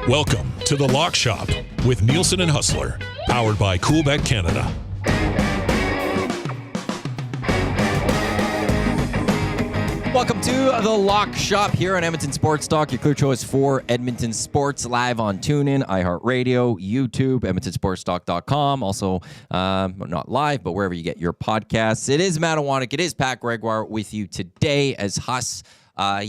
Welcome to The Lock Shop with Nielsen and Hustler, powered by Coolbet Canada. Welcome to The Lock Shop here on Edmonton Sports Talk, your clear choice for Edmonton sports, live on TuneIn, iHeartRadio, YouTube, EdmontonSportsTalk.com. Also, not live, but wherever you get your podcasts. It is Matt Iwanyk. It is Pat Gregoire with you today as Huss. I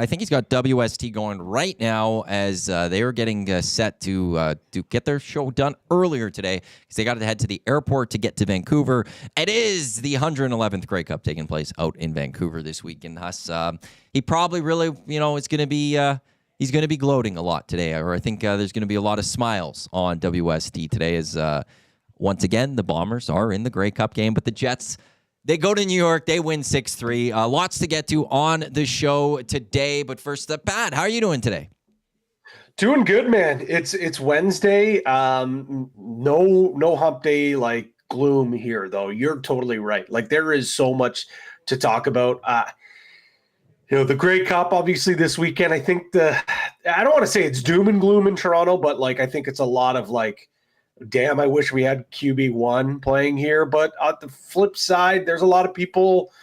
think he's got WST going right now as they are getting set to get their show done earlier today because they got to head to the airport to get to Vancouver. It is the 111th Grey Cup taking place out in Vancouver this weekend. Huss, he probably really, is going to be he's going to be gloating a lot today, or I think there's going to be a lot of smiles on WST today as once again the Bombers are in the Grey Cup game, but the Jets. They go to New York. They win 6-3. Lots to get to on the show today. But first, Pat, how are you doing today? Doing good, man. It's Wednesday. No hump day like gloom here, though. You're totally right. Like there is so much to talk about. The Grey Cup, obviously this weekend. I think I don't want to say it's doom and gloom in Toronto, but like I think it's a lot of like. Damn, I wish we had QB1 playing here. But on the flip side, there's a lot of people,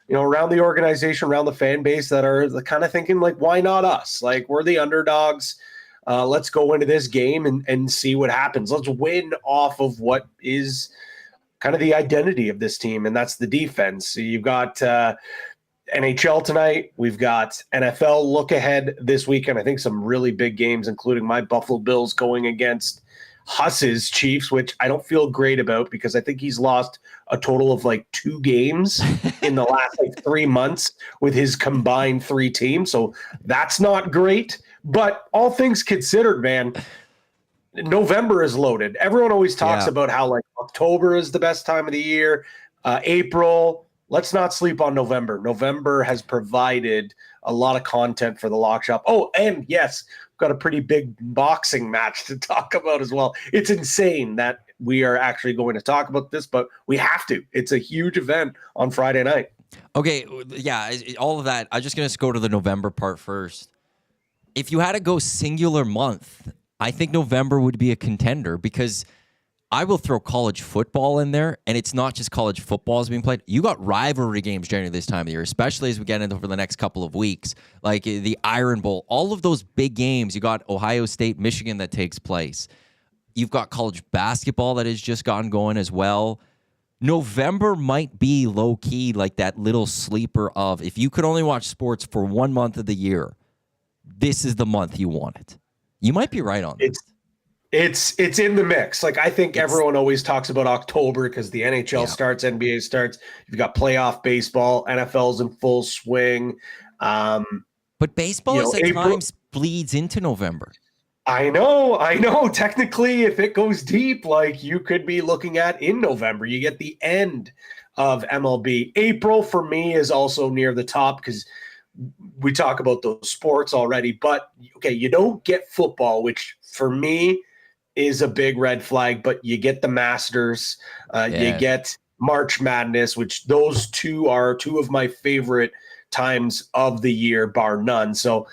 around the organization, around the fan base that are kind of thinking, like, why not us? Like, we're the underdogs. Let's go into this game and see what happens. Let's win off of what is kind of the identity of this team, and that's the defense. So you've got NHL tonight. We've got NFL look ahead this weekend. I think some really big games, including my Buffalo Bills going against Huss's Chiefs, which I don't feel great about because I think he's lost a total of like 2 games in the last 3 months with his combined 3 teams. So that's not great. But all things considered, man, November is loaded. Everyone always talks about how like October is the best time of the year. April. Let's not sleep on November. November has provided a lot of content for the Lock Shop. Oh, and yes, got a pretty big boxing match to talk about as well. It's insane that we are actually going to talk about this, but we have to. It's a huge event on Friday night. Okay, yeah, all of that. I'm just going to go to the November part first. If you had to go singular month, I think November would be a contender because I will throw college football in there, and it's not just college football is being played. You got rivalry games generally this time of year, especially as we get into over the next couple of weeks, like the Iron Bowl, all of those big games. You got Ohio State, Michigan that takes place. You've got college basketball that has just gotten going as well. November might be low-key like that little sleeper of if you could only watch sports for 1 month of the year, this is the month you want it. You might be right on this. It's in the mix. Like I think everyone always talks about October because the NHL starts, NBA starts. You've got playoff baseball, NFL's in full swing. But baseball at times bleeds into November. I know. Technically, if it goes deep, like you could be looking at in November, you get the end of MLB. April for me is also near the top because we talk about those sports already. But okay, you don't get football, which for me is a big red flag, but you get the Masters, you get March Madness, which those two are 2 of my favorite times of the year, bar none. So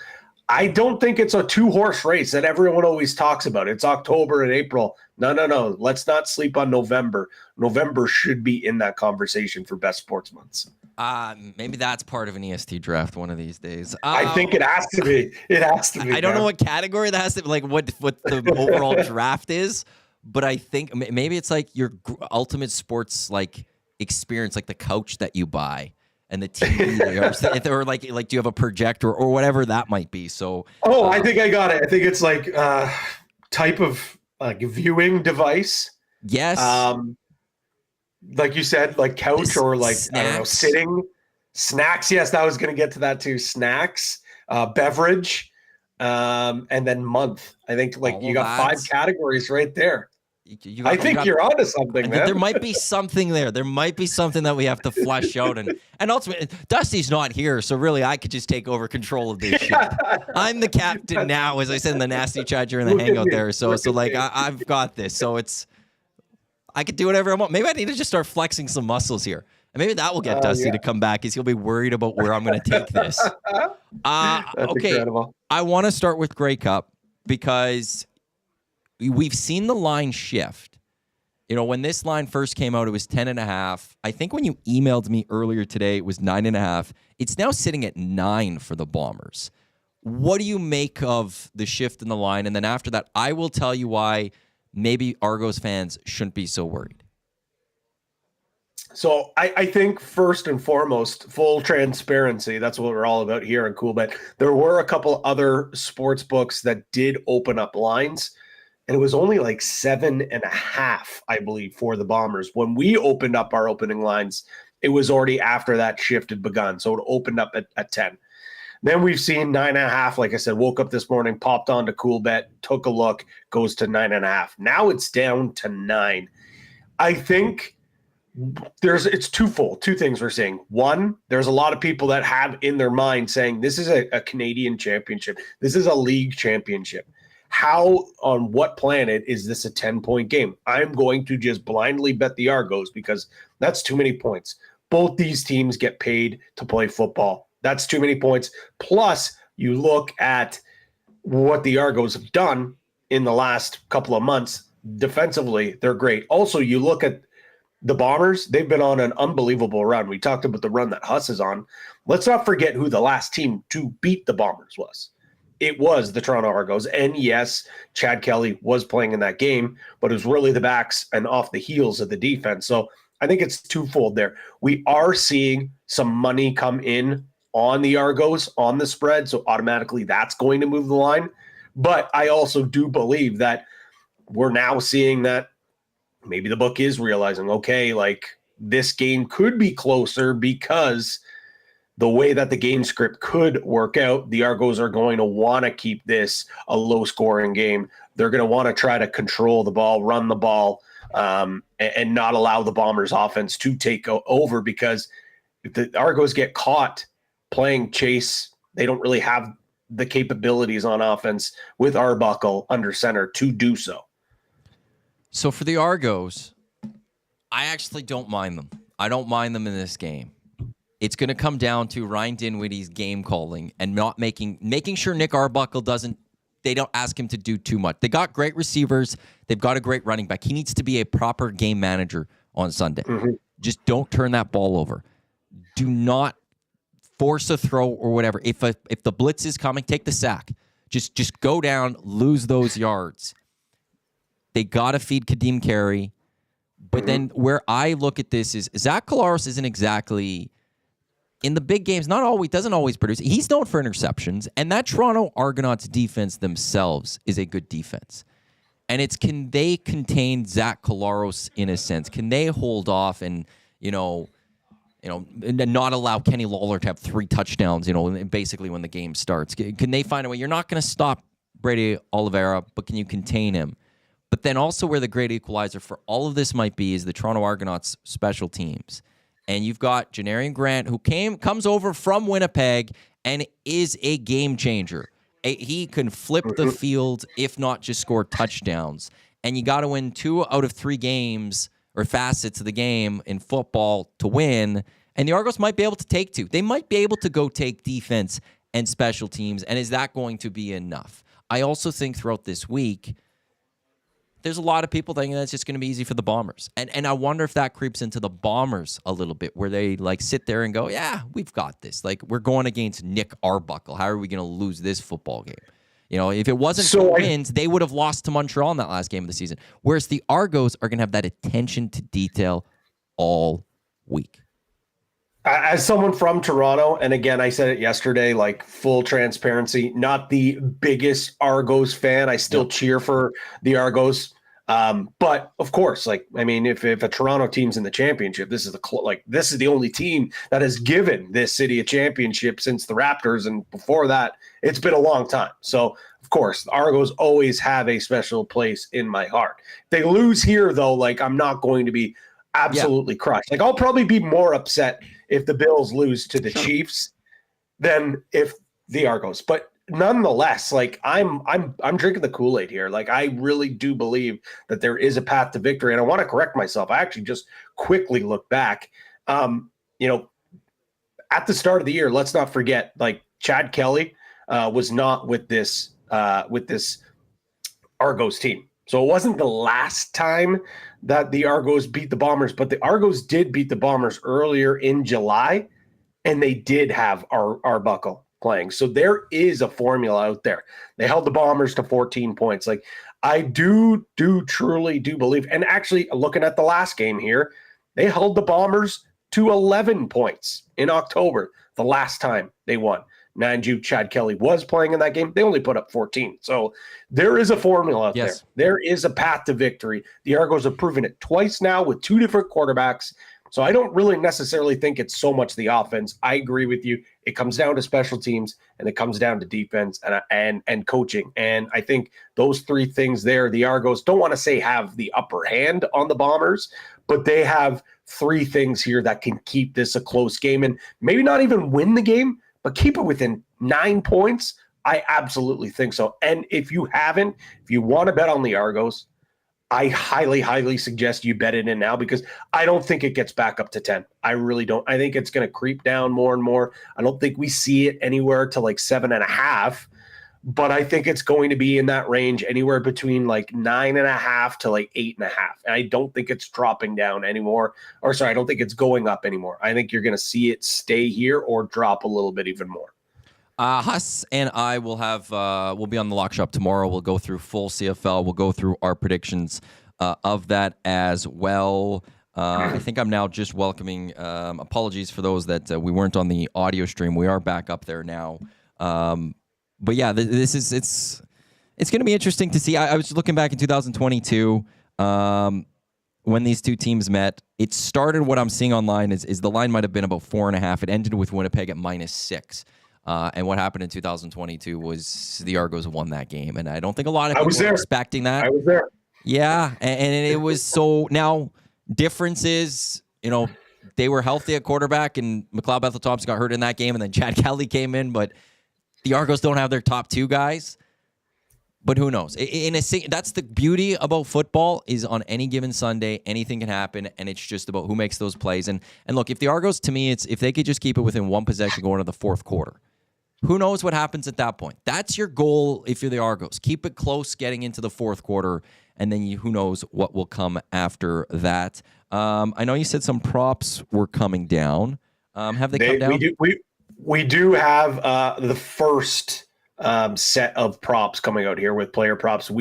I don't think it's a 2-horse race that everyone always talks about. It's October and April. No. Let's not sleep on November. November should be in that conversation for best sports months. Maybe that's part of an EST draft one of these days. I think it has to be. It has to be. I don't know what category that has to be, like what the overall draft is, but I think maybe it's like your ultimate sports like experience, like the couch that you buy and the TV, or like do you have a projector or whatever that might be? So I think I got it. I think it's like type of viewing device. Yes. Like you said, like couch or like, snacks. I don't know, sitting. Snacks, yes, I was going to get to that too. Snacks, beverage, and then month. I think like you got 5 categories right there. I think you're onto something, man. There might be something there. There might be something that we have to flesh out. And ultimately, Dusty's not here, so really I could just take over control of this shit. I'm the captain now, as I said in the nasty chat during the hangout there. So like I've got this. So I could do whatever I want. Maybe I need to just start flexing some muscles here. And maybe that will get Dusty to come back, because he'll be worried about where I'm going to take this. That's okay. incredible. I want to start with Grey Cup, because we've seen the line shift. You know, when this line first came out, it was 10.5. I think when you emailed me earlier today, it was 9.5. It's now sitting at 9 for the Bombers. What do you make of the shift in the line? And then after that, I will tell you why maybe Argos fans shouldn't be so worried. So I think first and foremost, full transparency. That's what we're all about here in Coolbet. There were a couple other sports books that did open up lines, and it was only like 7.5, I believe, for the Bombers. When we opened up our opening lines, it was already after that shift had begun. So it opened up at 10. Then we've seen 9.5. Like I said, woke up this morning, popped onto Coolbet, took a look, goes to 9.5. Now it's down to 9. I think it's twofold. Two things we're seeing. One, there's a lot of people that have in their mind saying this is a Canadian championship. This is a league championship. How, on what planet is this a 10-point game? I'm going to just blindly bet the Argos, because that's too many points. Both these teams get paid to play football. That's too many points. Plus, you look at what the Argos have done in the last couple of months. Defensively, they're great. Also, you look at the Bombers, they've been on an unbelievable run. We talked about the run that Huss is on. Let's not forget who the last team to beat the Bombers was. It was the Toronto Argos. And yes, Chad Kelly was playing in that game, but it was really the backs and off the heels of the defense. So I think it's twofold there. We are seeing some money come in on the Argos, on the spread, so automatically that's going to move the line. But I also do believe that we're now seeing that maybe the book is realizing, okay, like this game could be closer, because the way that the game script could work out, the Argos are going to want to keep this a low-scoring game. They're going to want to try to control the ball, run the ball, and not allow the Bombers' offense to take over, because if the Argos get caught playing chase, they don't really have the capabilities on offense with Arbuckle under center to do so. So for the Argos, I actually don't mind them. I don't mind them in this game. It's going to come down to Ryan Dinwiddie's game calling and not making sure Nick Arbuckle they don't ask him to do too much. They got great receivers. They've got a great running back. He needs to be a proper game manager on Sunday. Mm-hmm. Just don't turn that ball over. Do not force a throw or whatever. If the blitz is coming, take the sack. Just go down, lose those yards. They got to feed Kadeem Carey. But then where I look at this is Zach Collaros isn't exactly in the big games, doesn't always produce. He's known for interceptions, and that Toronto Argonauts defense themselves is a good defense. And it's, can they contain Zach Collaros in a sense? Can they hold off and not allow Kenny Lawler to have 3 touchdowns, basically when the game starts? Can they find a way? You're not going to stop Brady Oliveira, but can you contain him? But then also where the great equalizer for all of this might be is the Toronto Argonauts special teams. And you've got Janarian Grant, who comes over from Winnipeg and is a game changer. He can flip the field, if not just score touchdowns. And you got to win 2 out of 3 games or facets of the game in football to win. And the Argos might be able to take 2. They might be able to go take defense and special teams. And is that going to be enough? I also think throughout this week, there's a lot of people thinking that's just going to be easy for the Bombers. And I wonder if that creeps into the Bombers a little bit, where they sit there and go, yeah, we've got this. We're going against Nick Arbuckle. How are we going to lose this football game? If it wasn't for wins, they would have lost to Montreal in that last game of the season. Whereas the Argos are going to have that attention to detail all week. As someone from Toronto, and again, I said it yesterday, full transparency, not the biggest Argos fan. I still cheer for the Argos. But of course, like, I mean, if a Toronto team's in the championship, this is this is the only team that has given this city a championship since the Raptors. And before that, it's been a long time. So of course, the Argos always have a special place in my heart. If they lose here though, like, I'm not going to be absolutely crushed. Like, I'll probably be more upset if the Bills lose to the Chiefs than if the Argos, but nonetheless, like, I'm drinking the Kool-Aid here. Like, I really do believe that there is a path to victory. And I want to correct myself. I actually just quickly look back. You know, at the start of the year, let's not forget, like, Chad Kelly was not with this Argos team. So it wasn't the last time that the Argos beat the Bombers, but the Argos did beat the Bombers earlier in July, and they did have Arbuckle playing. So there is a formula out there. They held the Bombers to 14 points. Like, I truly believe, and actually looking at the last game here, they held the Bombers to 11 points in October, the last time they won. Mind you, Chad Kelly was playing in that game. They only put up 14. So there is a formula out there. There is a path to victory. The Argos have proven it twice now with two different quarterbacks. So I don't really necessarily think it's so much the offense. I agree with you. It comes down to special teams, and it comes down to defense and coaching. And I think those three things there, the Argos, don't want to say have the upper hand on the Bombers, but they have three things here that can keep this a close game and maybe not even win the game, but keep it within 9 points. I absolutely think so. And if you want to bet on the Argos, I highly, highly suggest you bet it in now, because I don't think it gets back up to 10. I really don't. I think it's going to creep down more and more. I don't think we see it anywhere to like 7.5, but I think it's going to be in that range, anywhere between like 9.5 to like 8.5. And I don't think it's dropping down anymore. Or sorry, I don't think it's going up anymore. I think you're going to see it stay here or drop a little bit even more. Huss and I will have we'll be on the Lock Shop tomorrow. We'll go through full CFL. We'll go through our predictions of that as well. I think I'm now just welcoming. Apologies for those that we weren't on the audio stream. We are back up there now. But yeah, this is it's going to be interesting to see. I was looking back in 2022 when these two teams met. It started. What I'm seeing online is the line might have been about 4.5. It ended with Winnipeg at -6. And what happened in 2022 was the Argos won that game, and I don't think a lot of people were expecting that. I was there. Yeah, and it was so. Now, difference is, they were healthy at quarterback, and McLeod Bethel-Thompson got hurt in that game, and then Chad Kelly came in, but the Argos don't have their top two guys. But who knows? That's the beauty about football, is on any given Sunday, anything can happen, and it's just about who makes those plays. And look, if the Argos, to me, it's if they could just keep it within one possession going to the fourth quarter. Who knows what happens at that point? That's your goal if you're the Argos. Keep it close getting into the fourth quarter, and then who knows what will come after that. I know you said some props were coming down. Have they come down? We do have the first set of props coming out here with player props. I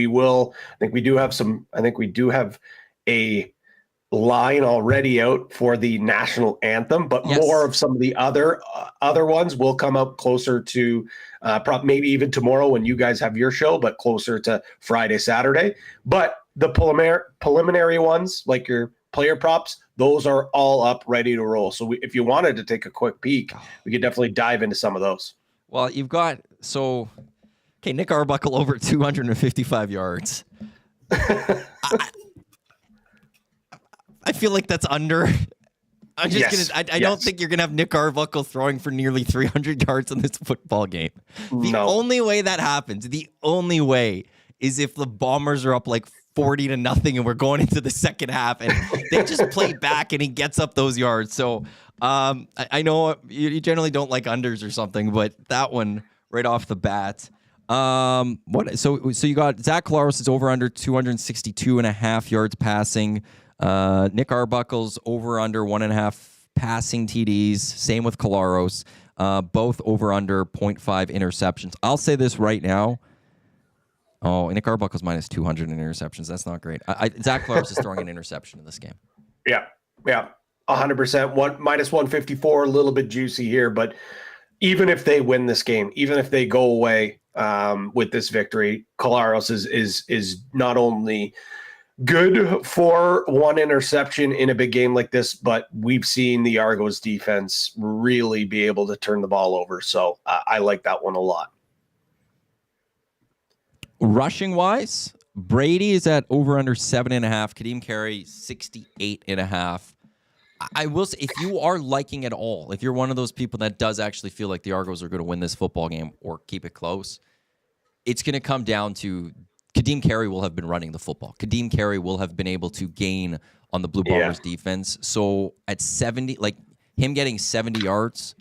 think we do have a line already out for the national anthem, but more of some of the other ones will come up closer to maybe even tomorrow when you guys have your show, but closer to Friday, Saturday. But the preliminary ones, like your player props, those are all up, ready to roll. So if you wanted to take a quick peek, we could definitely dive into some of those. Well, you've got Nick Arbuckle over 255 yards. I feel like that's under. I'm just gonna. I don't think you're gonna have Nick Arbuckle throwing for nearly 300 yards in this football game. The only way that happens, is if the Bombers are up like 40-0 and we're going into the second half and they just play back and he gets up those yards. So I know you generally don't like unders or something, but that one right off the bat. So you got Zach Collaros is over under 262.5 yards passing. Nick Arbuckle's over under 1.5 passing TDs. Same with Collaros. Both over under 0.5 interceptions. I'll say this right now. Oh, Nick Arbuckle's minus 200 in interceptions. That's not great. Zach Collaros is throwing an interception in this game. Yeah. 100%. Minus 154, a little bit juicy here, but even if they win this game, even if they go away with this victory, Collaros is not only good for one interception in a big game like this, but we've seen the Argos defense really be able to turn the ball over. So I like that one a lot. Rushing wise, Brady is at over under 7.5. Kadeem Carey 68.5. I will say, if you are liking it all, if you're one of those people that does actually feel like the Argos are going to win this football game or keep it close, it's going to come down to Kadeem Carey will have been running the football. Kadeem Carey will have been able to gain on the Blue Bombers defense. So at 70, like him getting 70 yards,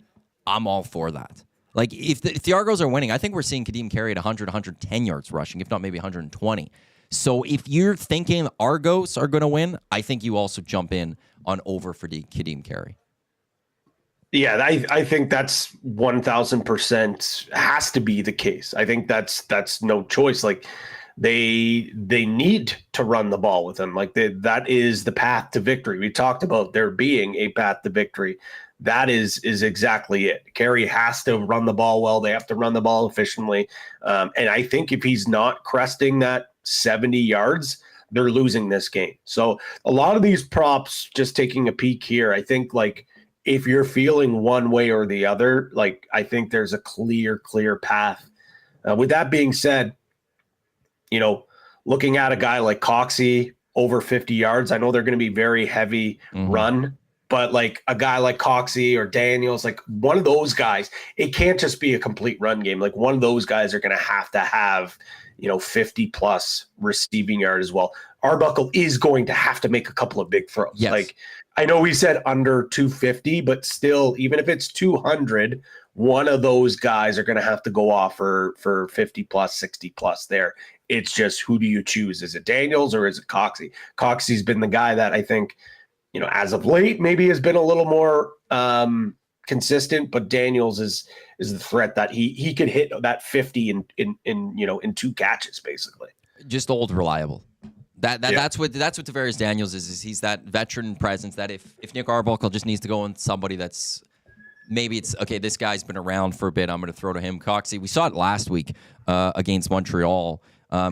I'm all for that. Like if the Argos are winning, I think we're seeing Kadeem Carey at 100, 110 yards rushing, if not maybe 120. So if you're thinking Argos are going to win, I think you also jump in on over for Kadeem Carey. Yeah, I think that's 1,000% has to be the case. I think that's no choice. Like they need to run the ball with him. Like that is the path to victory. We talked about there being a path to victory. That is exactly it. Carey has to run the ball well. They have to run the ball efficiently. And I think if he's not cresting that 70 yards, they're losing this game. So a lot of these props, just taking a peek here, I think like if you're feeling one way or the other, like I think there's a clear path. With that being said, looking at a guy like Coxie over 50 yards, I know they're going to be very heavy run, but like a guy like Coxie or Daniels, like one of those guys, it can't just be a complete run game. Like one of those guys are going to have 50 plus receiving yard as well. Arbuckle is going to have to make a couple of big throws. Yes. Like I know we said under 250, but still, even if it's 200, one of those guys are going to have to go off for 50 plus, 60 plus there. It's just, who do you choose? Is it Daniels or is it Coxie? Coxie's been the guy that I think, as of late, maybe has been a little more consistent, but Daniels is the threat that he could hit that 50 in two catches, basically. Just old reliable. That's what Tavares Daniels is he's that veteran presence that if Nick Arbuckle just needs to go on somebody that's maybe it's okay, this guy's been around for a bit, I'm going to throw to him. Coxie, we saw it last week against Montreal.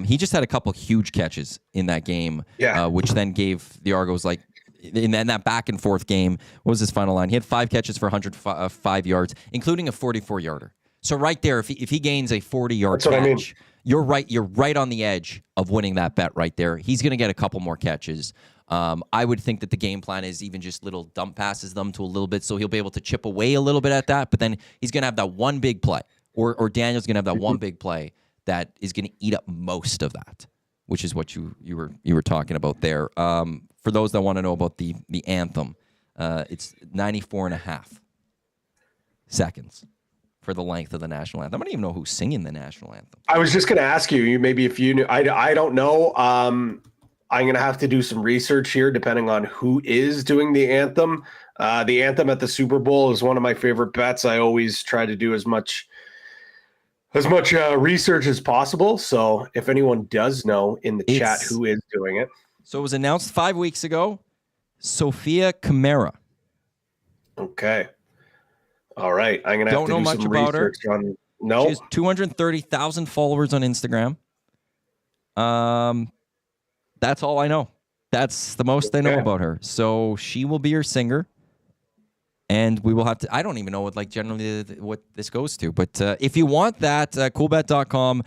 He just had a couple huge catches in that game, which then gave the Argos like in that back and forth game. What was his final line? He had 5 catches for 105 yards, including a 44-yarder. So right there, if he gains a 40-yard catch, I mean. You're right on the edge of winning that bet right there. He's going to get a couple more catches. I would think that the game plan is even just little dump passes them to a little bit, so he'll be able to chip away a little bit at that. But then he's going to have that one big play, or Daniel's going to have that one big play that is going to eat up most of that, which is what you were talking about there. For those that want to know about the anthem, it's 94.5 seconds. For the length of the national anthem. I don't even know who's singing the national anthem. I was just going to ask you maybe if you knew. I don't know. I'm going to have to do some research here depending on who is doing the anthem. The anthem at the Super Bowl is one of my favorite bets. I always try to do as much research as possible. So if anyone does know in the chat who is doing it. So it was announced 5 weeks ago. Sophia Kamara. Okay. All right, I'm gonna have to do some research on. No, she has 230,000 followers on Instagram. That's all I know. That's the most I know about her. So she will be your singer, and we will have to. I don't even know what this goes to, but if you want that, Coolbet.com.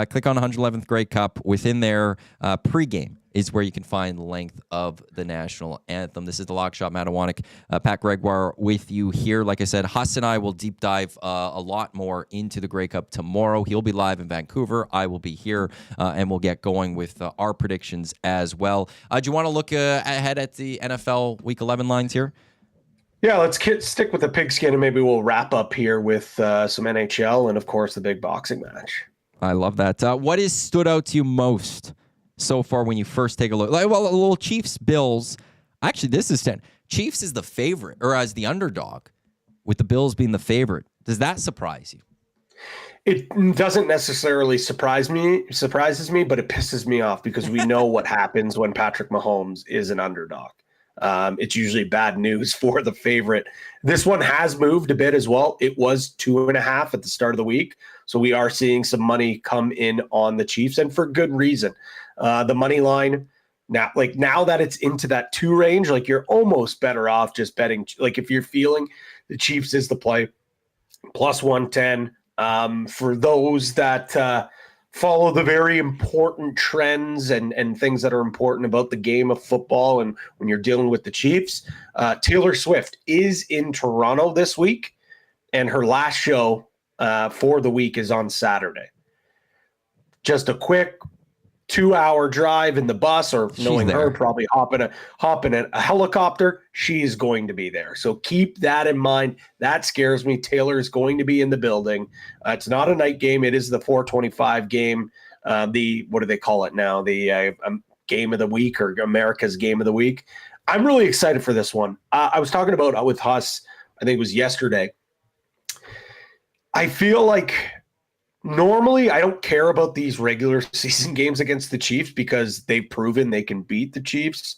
Click on 111th Grey Cup. Within there, pregame is where you can find the length of the national anthem. This is the Lock Shop. Matt Iwanyk, Pat Gregoire with you here. Like I said, Huss and I will deep dive a lot more into the Grey Cup tomorrow. He'll be live in Vancouver. I will be here, and we'll get going with our predictions as well. Do you want to look ahead at the NFL Week 11 lines here? Yeah, let's stick with the pigskin, and maybe we'll wrap up here with some NHL and, of course, the big boxing match. I love that. What has stood out to you most so far when you first take a look? A little Chiefs, Bills. Actually, this is 10. Chiefs is the favorite, or as the underdog, with the Bills being the favorite. Does that surprise you? It doesn't necessarily surprises me, but it pisses me off because we know what happens when Patrick Mahomes is an underdog. It's usually bad news for the favorite. This one has moved a bit as well. It was 2.5 at the start of the week. So we are seeing some money come in on the Chiefs, and for good reason. The money line Now that it's into that 2 range, like you're almost better off just betting. Like if you're feeling the Chiefs is the play, plus 110. For those that follow the very important trends and things that are important about the game of football, and when you're dealing with the Chiefs, Taylor Swift is in Toronto this week, and her last show for the week is on Saturday. Just a quick 2-hour drive in the bus, or knowing her, probably hop in a helicopter. She's going to be there. So keep that in mind. That scares me. Taylor is going to be in the building. It's not a night game. It is the 4:25 game. What do they call it now? The game of the week, or America's game of the week. I'm really excited for this one. I was talking about with Huss, I think it was yesterday. I feel like normally I don't care about these regular season games against the Chiefs because they've proven they can beat the Chiefs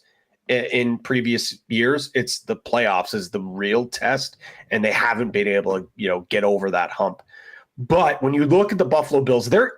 in previous years. It's the playoffs is the real test, and they haven't been able to, get over that hump. But when you look at the Buffalo Bills, they're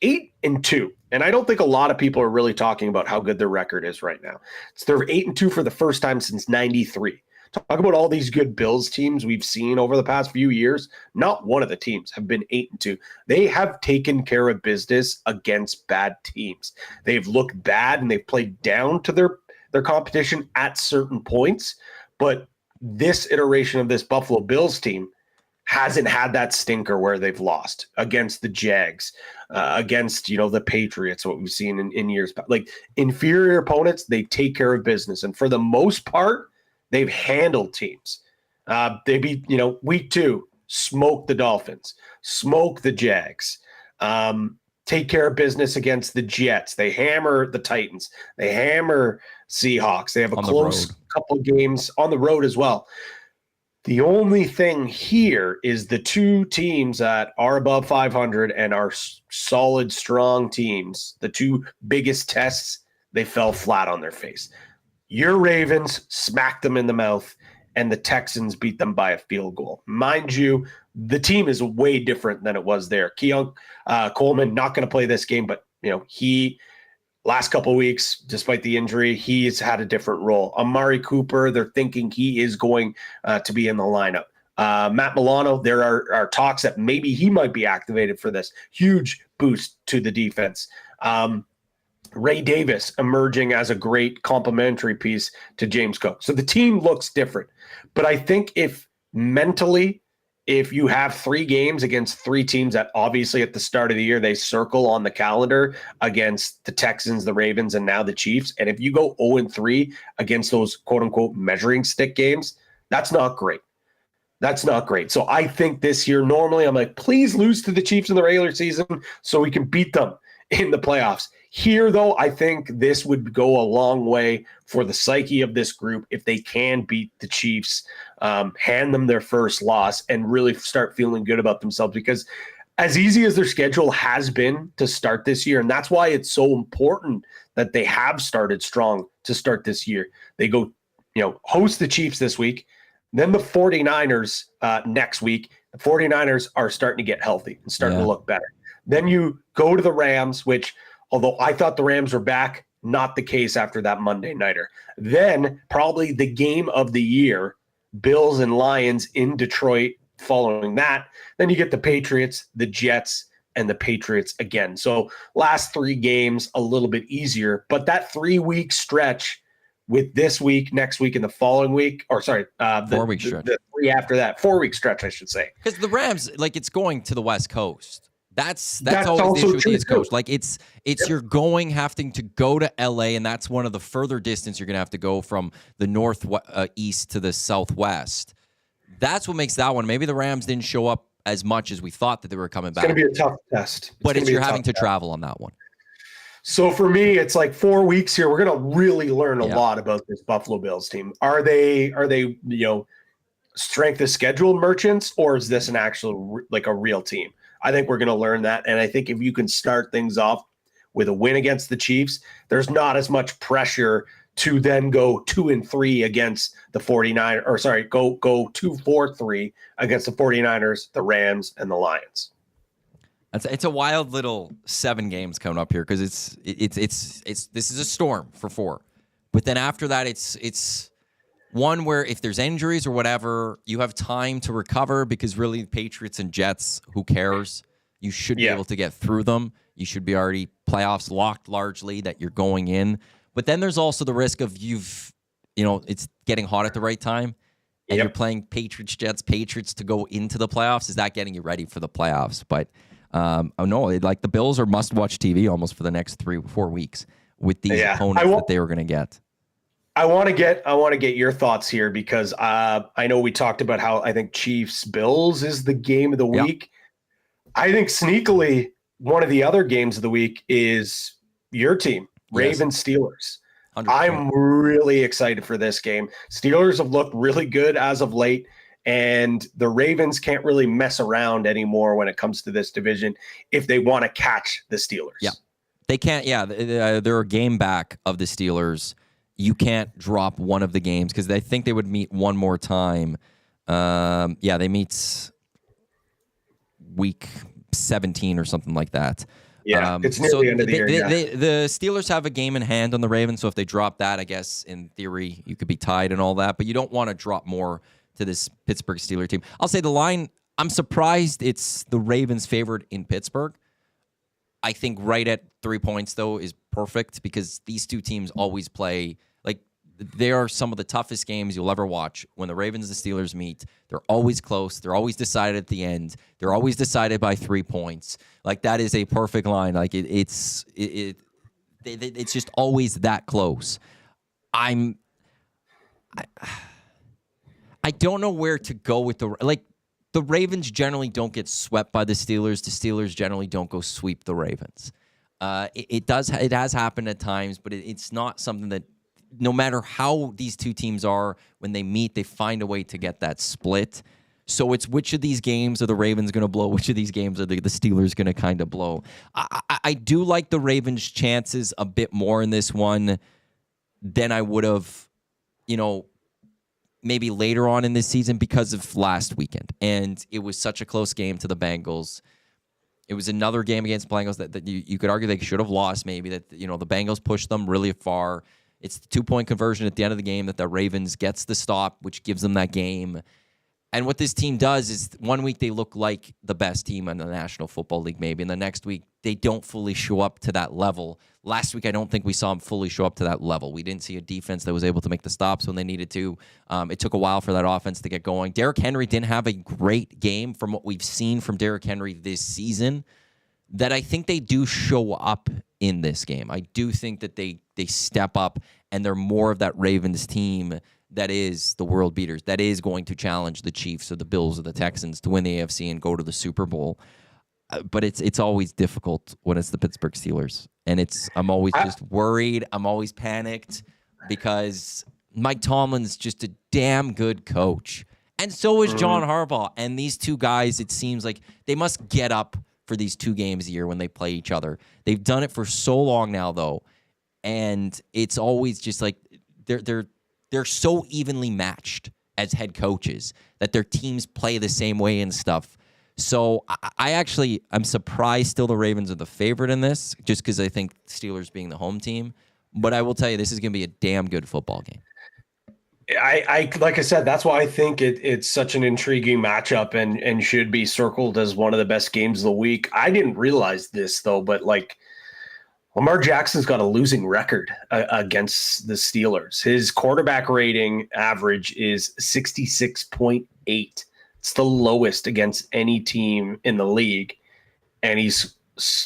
8-2, and I don't think a lot of people are really talking about how good their record is right now. They're 8-2 for the first time since '93. Talk about all these good Bills teams we've seen over the past few years. Not one of the teams have been 8-2. They have taken care of business against bad teams. They've looked bad and they've played down to their competition at certain points. But this iteration of this Buffalo Bills team hasn't had that stinker where they've lost against the Jags, against, the Patriots, what we've seen in years. Like inferior opponents, they take care of business. And for the most part, they've handled teams. They beat, week 2, smoke the Dolphins, smoke the Jags, take care of business against the Jets. They hammer the Titans. They hammer Seahawks. They have a close couple of games on the road as well. The only thing here is the 2 teams that are above 500 and are solid, strong teams, the 2 biggest tests, they fell flat on their face. Your Ravens smacked them in the mouth, and the Texans beat them by a field goal. Mind you, the team is way different than it was there. Keon Coleman not going to play this game, but he last couple of weeks, despite the injury, he's had a different role. Amari Cooper, they're thinking he is going to be in the lineup. Matt Milano, there are talks that maybe he might be activated for this. Huge boost to the defense. Ray Davis emerging as a great complementary piece to James Cook. So the team looks different. But I think if you have 3 games against 3 teams that obviously at the start of the year they circle on the calendar against the Texans, the Ravens, and now the Chiefs, and if you go 0-3 against those quote-unquote measuring stick games, that's not great. That's not great. So I think this year, normally I'm like, please lose to the Chiefs in the regular season so we can beat them in the playoffs. Here, though, I think this would go a long way for the psyche of this group if they can beat the Chiefs, hand them their first loss, and really start feeling good about themselves. Because as easy as their schedule has been to start this year, and that's why it's so important that they have started strong to start this year. They go, host the Chiefs this week, then the 49ers next week. The 49ers are starting to get healthy and starting to look better. Then you go to the Rams, which, although I thought the Rams were back, not the case after that Monday nighter. Then probably the game of the year, Bills and Lions in Detroit following that. Then you get the Patriots, the Jets, and the Patriots again. So last 3 games, a little bit easier. But that 3-week stretch with this week, next week, and the following week, or sorry, 4-week stretch. The 3 after that, 4-week stretch, I should say. Because the Rams, it's going to the West Coast. That's always the issue with the East Coast. You're having to go to LA, and that's one of the further distance you're going to have to go from the northeast to the southwest. That's what makes that one. Maybe the Rams didn't show up as much as we thought that they were coming back. It's going to be a tough test. But you're having to travel on that one. So for me, it's like 4 weeks here. We're going to really learn a lot about this Buffalo Bills team. Are they strength of schedule merchants, or is this an actual a real team? I think we're going to learn that. And I think if you can start things off with a win against the Chiefs, there's not as much pressure to then go 2-3 against the 49ers, or sorry, go 2-4-3 against the 49ers, the Rams, and the Lions. It's a wild little 7 games coming up here because it's this is a storm for 4, but then after that it's one where if there's injuries or whatever, you have time to recover because really Patriots and Jets, who cares? You should be able to get through them. You should be already playoffs locked largely that you're going in. But then there's also the risk of it's getting hot at the right time. And you're playing Patriots to go into the playoffs. Is that getting you ready for the playoffs? But the Bills are must-watch TV almost for the next 3-4 weeks with these opponents that they were going to get. I want to get your thoughts here because I know we talked about how I think Chiefs-Bills is the game of the week. I think sneakily one of the other games of the week is your team, Ravens-Steelers. 100%. I'm really excited for this game. Steelers have looked really good as of late, and the Ravens can't really mess around anymore when it comes to this division if they want to catch the Steelers. Yeah, they can't. Yeah, they're a game back of the Steelers. You can't drop one of the games because they think they would meet one more time. They meet week 17 or something like that. Yeah, it's near the end of the year. The Steelers have a game in hand on the Ravens, so if they drop that, I guess in theory you could be tied and all that, but you don't want to drop more to this Pittsburgh Steelers team. I'll say the line, I'm surprised it's the Ravens favored in Pittsburgh. I think right at 3 points, though, is perfect because these two teams always play they are some of the toughest games you'll ever watch. When the Ravens and the Steelers meet, they're always close. They're always decided at the end. They're always decided by 3 points. That is a perfect line. It's just always that close. I don't know where to go with the Ravens generally don't get swept by the Steelers. The Steelers generally don't go sweep the Ravens. It has happened at times, but it's not something that no matter how these two teams are, when they meet, they find a way to get that split. So it's which of these games are the Ravens going to blow? Which of these games are the Steelers going to kind of blow? I do like the Ravens' chances a bit more in this one than I would have, maybe later on in this season because of last weekend. And it was such a close game to the Bengals. It was another game against the Bengals that you could argue they should have lost maybe, that the Bengals pushed them really far. It's the 2-point conversion at the end of the game that the Ravens gets the stop, which gives them that game. And what this team does is 1 week they look like the best team in the National Football League maybe, and the next week they don't fully show up to that level. Last week I don't think we saw them fully show up to that level. We didn't see a defense that was able to make the stops when they needed to. It took a while for that offense to get going. Derrick Henry didn't have a great game from what we've seen from Derrick Henry this season, that I think they do show up in this game. I do think that they step up and they're more of that Ravens team that is the world beaters, that is going to challenge the Chiefs or the Bills or the Texans to win the AFC and go to the Super Bowl. But it's always difficult when it's the Pittsburgh Steelers. And I'm always just worried. I'm always panicked because Mike Tomlin's just a damn good coach. And so is John Harbaugh. And these two guys, it seems like they must get up for these 2 games a year when they play each other. They've done it for so long now, though, and it's always just like they're so evenly matched as head coaches that their teams play the same way and stuff. So I'm surprised still the Ravens are the favorite in this, just because I think Steelers being the home team. But I will tell you, this is going to be a damn good football game. I like I said, that's why I think it's such an intriguing matchup and should be circled as one of the best games of the week. I didn't realize this though, but Lamar Jackson's got a losing record against the Steelers. His quarterback rating average is 66.8. It's the lowest against any team in the league, and he's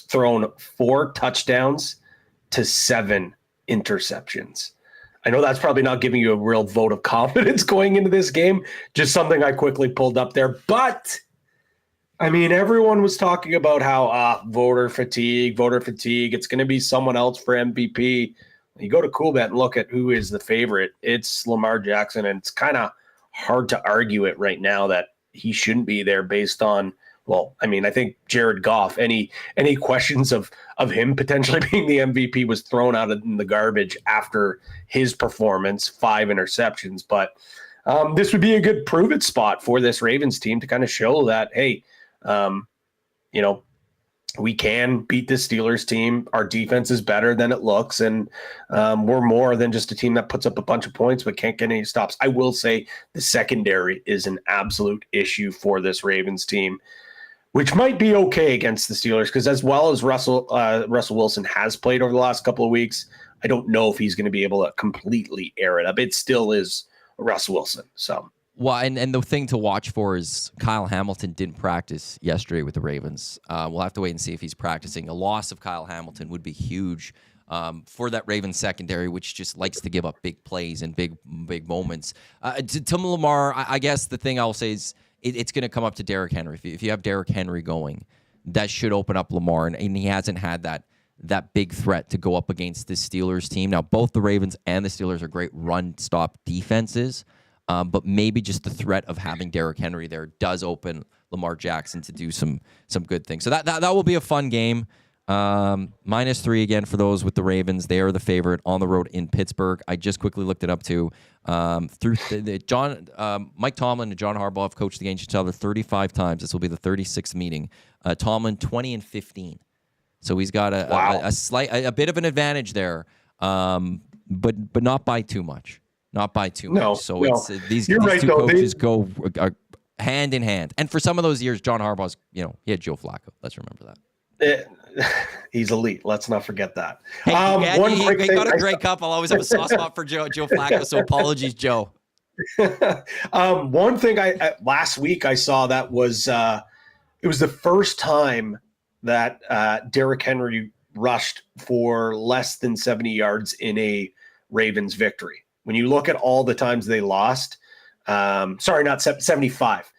thrown 4 touchdowns to 7 interceptions. I know that's probably not giving you a real vote of confidence going into this game, just something I quickly pulled up there. But, everyone was talking about how voter fatigue. It's going to be someone else for MVP. You go to Coolbet and look at who is the favorite. It's Lamar Jackson, and it's kind of hard to argue it right now that he shouldn't be there based on, I think Jared Goff, any questions of him potentially being the MVP was thrown out in the garbage after his performance, 5 interceptions. But this would be a good prove-it spot for this Ravens team to kind of show that, hey, we can beat the Steelers team. Our defense is better than it looks, and we're more than just a team that puts up a bunch of points but can't get any stops. I will say the secondary is an absolute issue for this Ravens team, which might be okay against the Steelers, because as well as Russell Wilson has played over the last couple of weeks, I don't know if he's going to be able to completely air it up. It still is Russell Wilson. So. Well, and the thing to watch for is Kyle Hamilton didn't practice yesterday with the Ravens. We'll have to wait and see if he's practicing. A loss of Kyle Hamilton would be huge for that Ravens secondary, which just likes to give up big plays and big moments. To Lamar, I guess the thing I'll say is it's going to come up to Derrick Henry. If you have Derrick Henry going, that should open up Lamar, and he hasn't had that big threat to go up against this Steelers team. Now, both the Ravens and the Steelers are great run-stop defenses. But maybe just the threat of having Derrick Henry there does open Lamar Jackson to do some good things. So that will be a fun game. -3 again for those with the Ravens. They are the favorite on the road in Pittsburgh. I just quickly looked it up too. Mike Tomlin and John Harbaugh have coached against each other 35 times. This will be the 36th meeting. Tomlin 20-15. So he's got a bit of an advantage there, but not by too much. Not by too much. So it's these two coaches go hand in hand. And for some of those years, John Harbaugh's, he had Joe Flacco. Let's remember that. He's elite. Let's not forget that. Hey, he got a great cup. I'll always have a soft spot for Joe Flacco. So apologies, Joe. One thing last week I saw that was it was the first time that Derrick Henry rushed for less than 70 yards in a Ravens victory. When you look at all the times they lost, not 75.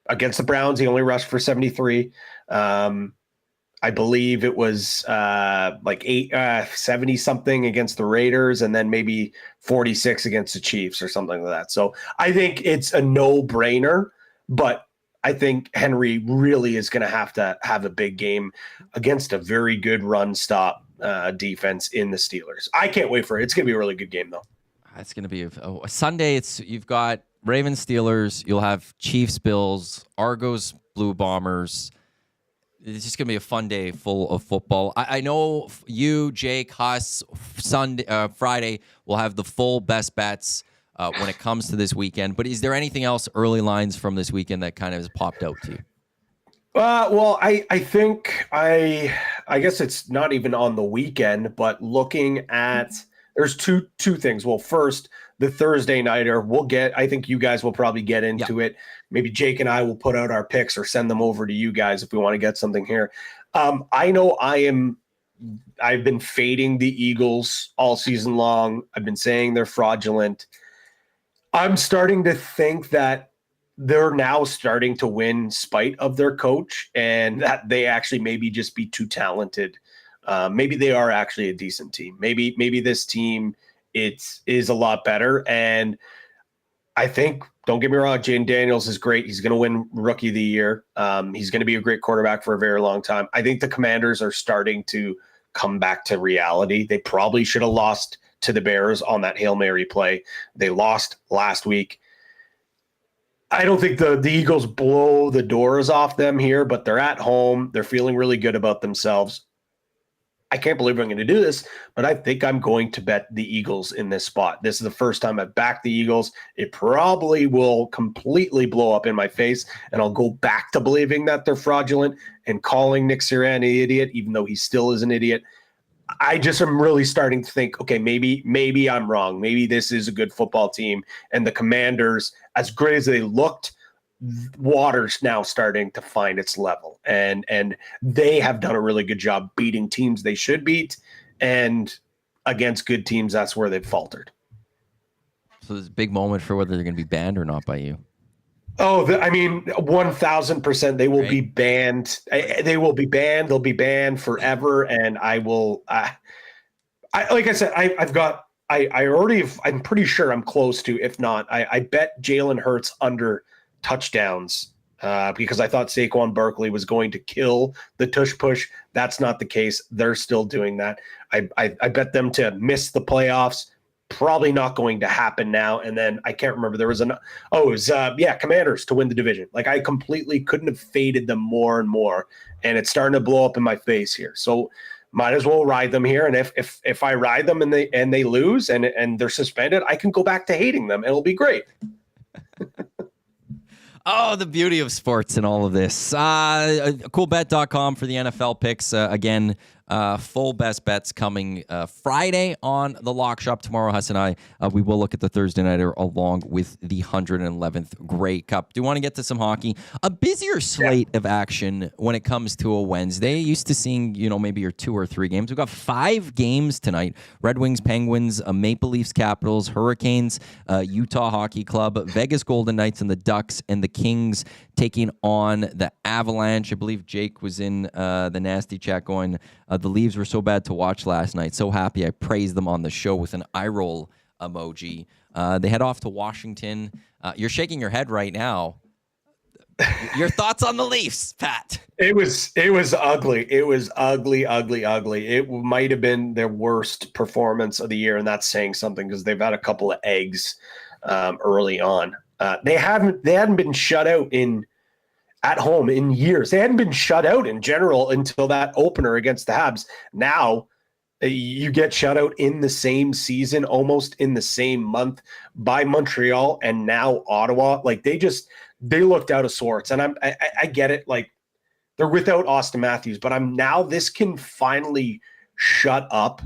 Against the Browns, he only rushed for 73. I believe it was 70 something against the Raiders, and then maybe 46 against the Chiefs or something like that. So I think it's a no-brainer, but I think Henry really is going to have a big game against a very good run stop defense in the Steelers. I can't wait for it. It's going to be a really good game, though. It's going to be a Sunday. You've got Ravens Steelers. You'll have Chiefs Bills, Argos Blue Bombers. It's just going to be a fun day full of football. I know you, Jake, Huss, Friday will have the full best bets when it comes to this weekend. But is there anything else, early lines from this weekend, that kind of has popped out to you? Well, I think I guess it's not even on the weekend, but looking at there's two things. Well, first, the Thursday nighter, I think you guys will probably get into it. Maybe Jake and I will put out our picks or send them over to you guys if we want to get something here. I know I've been fading the Eagles all season long. I've been saying they're fraudulent. I'm starting to think that they're now starting to win spite of their coach, and that they actually maybe just be too talented. Maybe they are actually a decent team. Maybe this team is a lot better. And I think, don't get me wrong, Jaden Daniels is great. He's going to win Rookie of the Year. He's going to be a great quarterback for a very long time. I think the Commanders are starting to come back to reality. They probably should have lost to the Bears on that Hail Mary play. They lost last week. I don't think the Eagles blow the doors off them here, but they're at home. They're feeling really good about themselves. I can't believe I'm going to do this, but I think I'm going to bet the Eagles in this spot. This is the first time I've backed the Eagles. It probably will completely blow up in my face, and I'll go back to believing that they're fraudulent and calling Nick Sirianni an idiot, even though he still is an idiot. I just am really starting to think, okay, maybe I'm wrong. Maybe this is a good football team, and the Commanders, as great as they looked, water's now starting to find its level, and they have done a really good job beating teams they should beat, and against good teams, that's where they've faltered. So there's a big moment for whether they're going to be banned or not by you. Oh, 1,000%. They will be banned. They will be banned. They'll be banned forever. And I will. Like I said, I'm pretty sure I'm close to. If not, I bet Jalen Hurts under touchdowns because I thought Saquon Barkley was going to kill the tush push. That's not the case. They're still doing that. I bet them to miss the playoffs. probably not going to happen now. And then I can't remember. There was Commanders to win the division. Like, I completely couldn't have faded them more and more, and it's starting to blow up in my face here. So might as well ride them here. And if I ride them and they lose and they're suspended, I can go back to hating them. It'll be great. Oh, the beauty of sports and all of this. Coolbet.com for the NFL picks. Again, full best bets coming Friday on the Lock Shop. Tomorrow, Huss and I, we will look at the Thursday nighter along with the 111th Grey Cup. Do you want to get to some hockey? A busier slate of action when it comes to a Wednesday. Used to seeing, maybe your 2 or 3 games. We've got 5 games tonight. Red Wings, Penguins, Maple Leafs, Capitals, Hurricanes, Utah Hockey Club, Vegas Golden Knights, and the Ducks, and the Kings taking on the Avalanche. I believe Jake was in the nasty chat going, the Leaves were so bad to watch last night. So happy I praised them on the show with an eye roll emoji. They head off to Washington. You're shaking your head right now. Your thoughts on the Leafs, Pat? It was ugly. It was ugly. It might have been their worst performance of the year, and that's saying something because they've had a couple of eggs early on. They hadn't been shut out at home in years. They hadn't been shut out in general until that opener against the Habs. Now you get shut out in the same season, almost in the same month, by Montreal and now Ottawa. Like, they looked out of sorts. And I get it. Like, they're without Austin Matthews, but this can finally shut up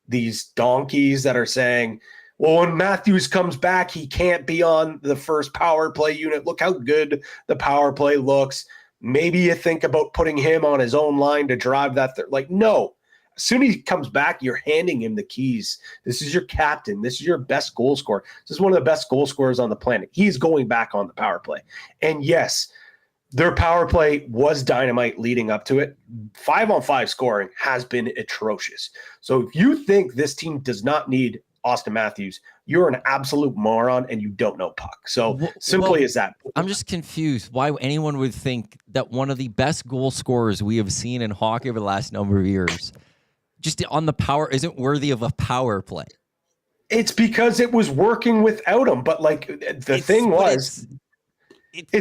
these donkeys that are saying, well, when Matthews comes back, he can't be on the first power play unit. Look how good the power play looks. Maybe you think about putting him on his own line to drive that. Like, no. As soon as he comes back, you're handing him the keys. This is your captain. This is your best goal scorer. This is one of the best goal scorers on the planet. He's going back on the power play. And yes, their power play was dynamite leading up to it. 5-on-5 scoring has been atrocious. So if you think this team does not need Austin Matthews, you're an absolute moron and you don't know puck. So simply as that. I'm just confused why anyone would think that one of the best goal scorers we have seen in hockey over the last number of years, just on the power, isn't worthy of a power play. It's because it was working without him. But like it's like,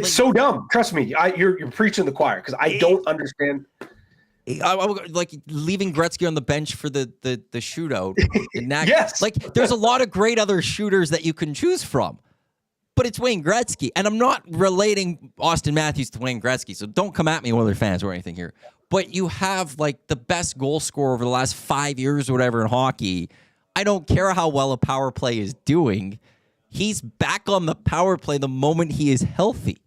so dumb. Trust me, you're preaching the choir because I don't understand. I like leaving Gretzky on the bench for the shootout. Yes. Like, there's a lot of great other shooters that you can choose from, but it's Wayne Gretzky. And I'm not relating Austin Matthews to Wayne Gretzky, so don't come at me, Oilers fans, or anything here. But you have, like, the best goal scorer over the last 5 years or whatever in hockey. I don't care how well a power play is doing. He's back on the power play the moment he is healthy.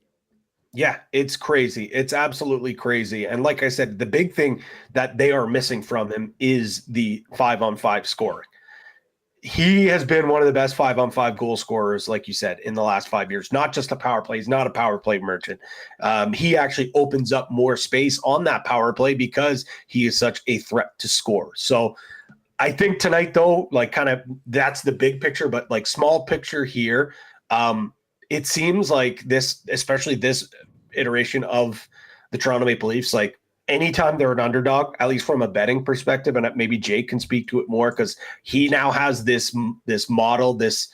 Yeah, it's crazy. It's absolutely crazy. And like I said, the big thing that they are missing from him is the 5-on-5 scoring. He has been one of the best 5-on-5 goal scorers, like you said, in the last 5 years. Not just a power play. He's not a power play merchant. He actually opens up more space on that power play because he is such a threat to score. So I think tonight, though, like, kind of that's the big picture, but like small picture here, it seems like this, especially this iteration of the Toronto Maple Leafs, like anytime they're an underdog, at least from a betting perspective, and maybe Jake can speak to it more because he now has this model, this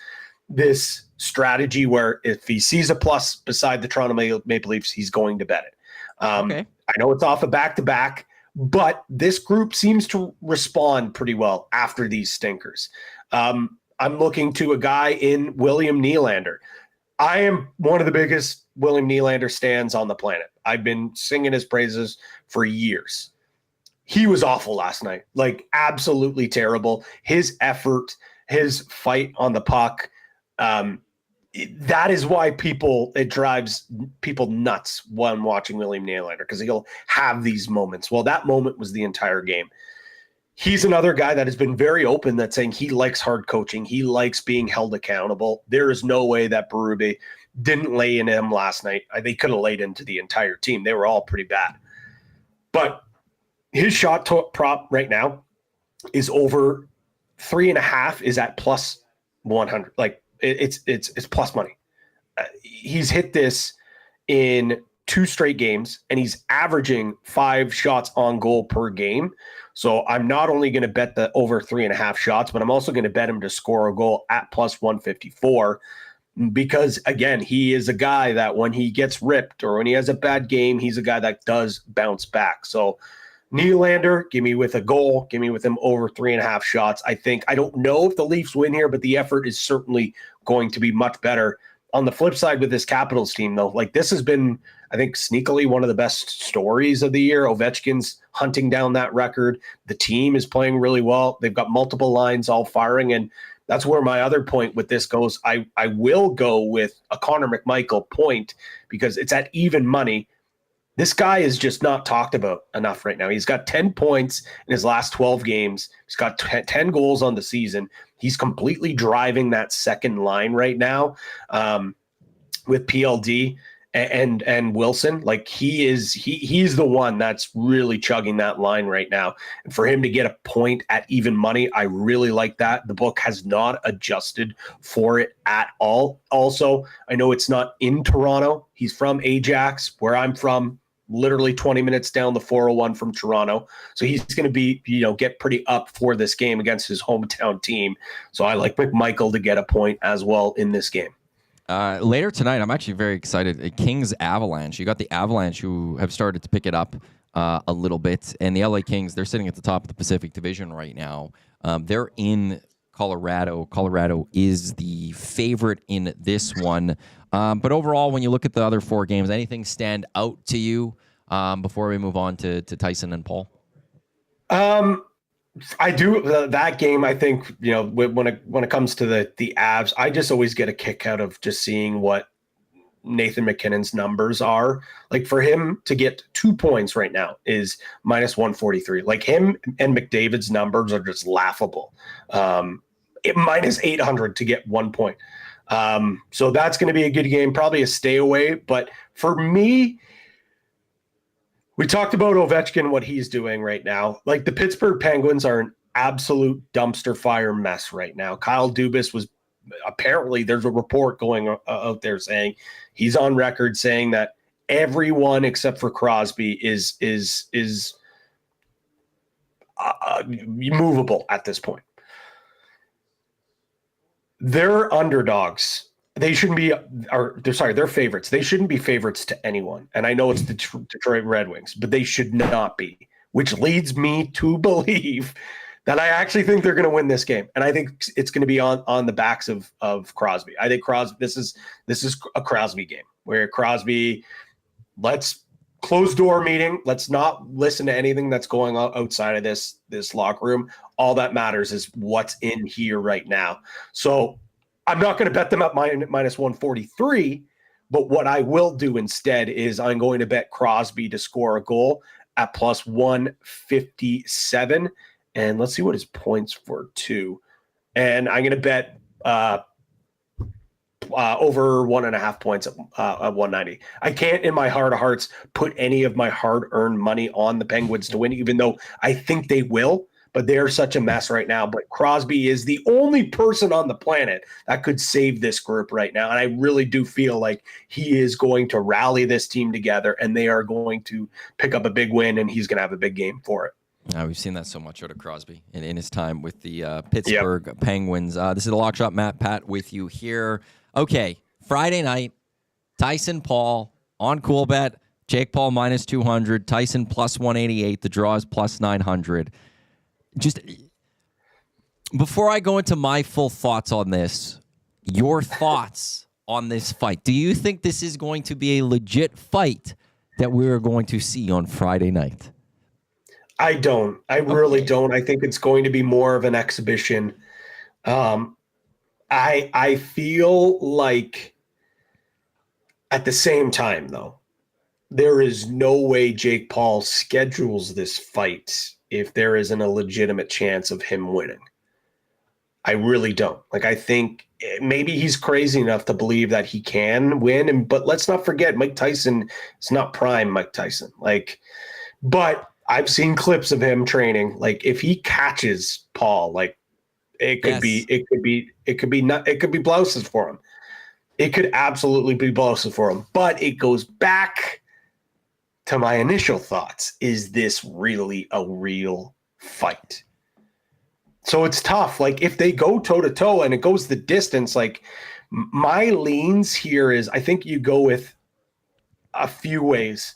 strategy where if he sees a plus beside the Toronto Maple Leafs, he's going to bet it. Okay. I know it's off a back-to-back, but this group seems to respond pretty well after these stinkers. I'm looking to a guy in William Nylander. I am one of the biggest William Nylander stans on the planet. I've been singing his praises for years. He was awful last night, like absolutely terrible. His effort, his fight on the puck, that is why it drives people nuts when watching William Nylander, because he'll have these moments. Well, that moment was the entire game. He's another guy that has been very open that's saying he likes hard coaching. He likes being held accountable. There is no way that Berube didn't lay in him last night. They could have laid into the entire team. They were all pretty bad. But his shot prop right now is over 3.5 is at plus 100. Like it's plus money. He's hit this in 2 straight games, and he's averaging 5 shots on goal per game. So I'm not only going to bet the over 3.5 shots, but I'm also going to bet him to score a goal at plus 154. Because again, he is a guy that when he gets ripped or when he has a bad game, he's a guy that does bounce back. So Nylander, give me with a goal, give me with him over 3.5 shots. I don't know if the Leafs win here, but the effort is certainly going to be much better. On the flip side with this Capitals team, though, like this has been, I think, sneakily one of the best stories of the year. Ovechkin's hunting down that record. The team is playing really well. They've got multiple lines all firing, and that's where my other point with this goes. I will go with a Connor McMichael point because it's at even money. This guy is just not talked about enough right now. He's got 10 points in his last 12 games. He's got 10 goals on the season. He's completely driving that second line right now with PLD and Wilson. Like he's the one that's really chugging that line right now. And for him to get a point at even money, I really like that. The book has not adjusted for it at all. Also, I know it's not in Toronto. He's from Ajax, where I'm from, literally 20 minutes down the 401 from Toronto. So he's going to be, get pretty up for this game against his hometown team. So I like McMichael to get a point as well in this game. Later tonight, I'm actually very excited. Kings Avalanche. You got the Avalanche who have started to pick it up a little bit. And the LA Kings, they're sitting at the top of the Pacific Division right now. They're in Colorado. Colorado is the favorite in this one. But overall, when you look at the other 4 games, anything stand out to you before we move on to Tyson and Paul? I do that game. I think when it comes to the Avs, I just always get a kick out of just seeing what Nathan McKinnon's numbers are. Like for him to get 2 points right now is minus 143. Like him and McDavid's numbers are just laughable. Minus 800 to get 1 point. So that's going to be a good game, probably a stay away. But for me, we talked about Ovechkin, what he's doing right now. Like the Pittsburgh Penguins are an absolute dumpster fire mess right now. Kyle Dubas was apparently, there's a report going out there saying he's on record saying that everyone except for Crosby is movable at this point. They're underdogs. They shouldn't be, they're favorites. They shouldn't be favorites to anyone. And I know it's the Detroit Red Wings, but they should not be, which leads me to believe that I actually think they're going to win this game. And I think it's going to be on the backs of Crosby. I think Crosby, this is a Crosby game where Crosby, let's closed door meeting. Let's not listen to anything that's going on outside of this locker room. All that matters is what's in here right now. So I'm not going to bet them at minus 143, but what I will do instead is I'm going to bet Crosby to score a goal at plus 157. And let's see what his points were too. And I'm going to bet over 1.5 points at 190. I can't in my heart of hearts put any of my hard-earned money on the Penguins to win, even though I think they will. But they're such a mess right now. But Crosby is the only person on the planet that could save this group right now. And I really do feel like he is going to rally this team together and they are going to pick up a big win and he's going to have a big game for it. We've seen that so much out of Crosby in his time with the Pittsburgh Penguins. This is the Lock Shop. Matt, Pat with you here. Okay, Friday night, Tyson, Paul on Coolbet. Jake Paul minus 200. Tyson plus 188. The draw is plus 900. Just before I go into my full thoughts on this, your thoughts on this fight. Do you think this is going to be a legit fight that we're going to see on Friday night? I don't. I really don't. I think it's going to be more of an exhibition. I feel like at the same time, though, there is no way Jake Paul schedules this fight if there isn't a legitimate chance of him winning. I really don't. Like, I think maybe he's crazy enough to believe that he can win. But let's not forget, Mike Tyson is not prime Mike Tyson. But I've seen clips of him training. Like, if he catches Paul, like, it could be blouses for him. It could absolutely be blouses for him. But it goes back to my initial thoughts, is this really a real fight? So it's tough. Like, if they go toe to toe and it goes the distance, like, my leans here is, I think you go with a few ways.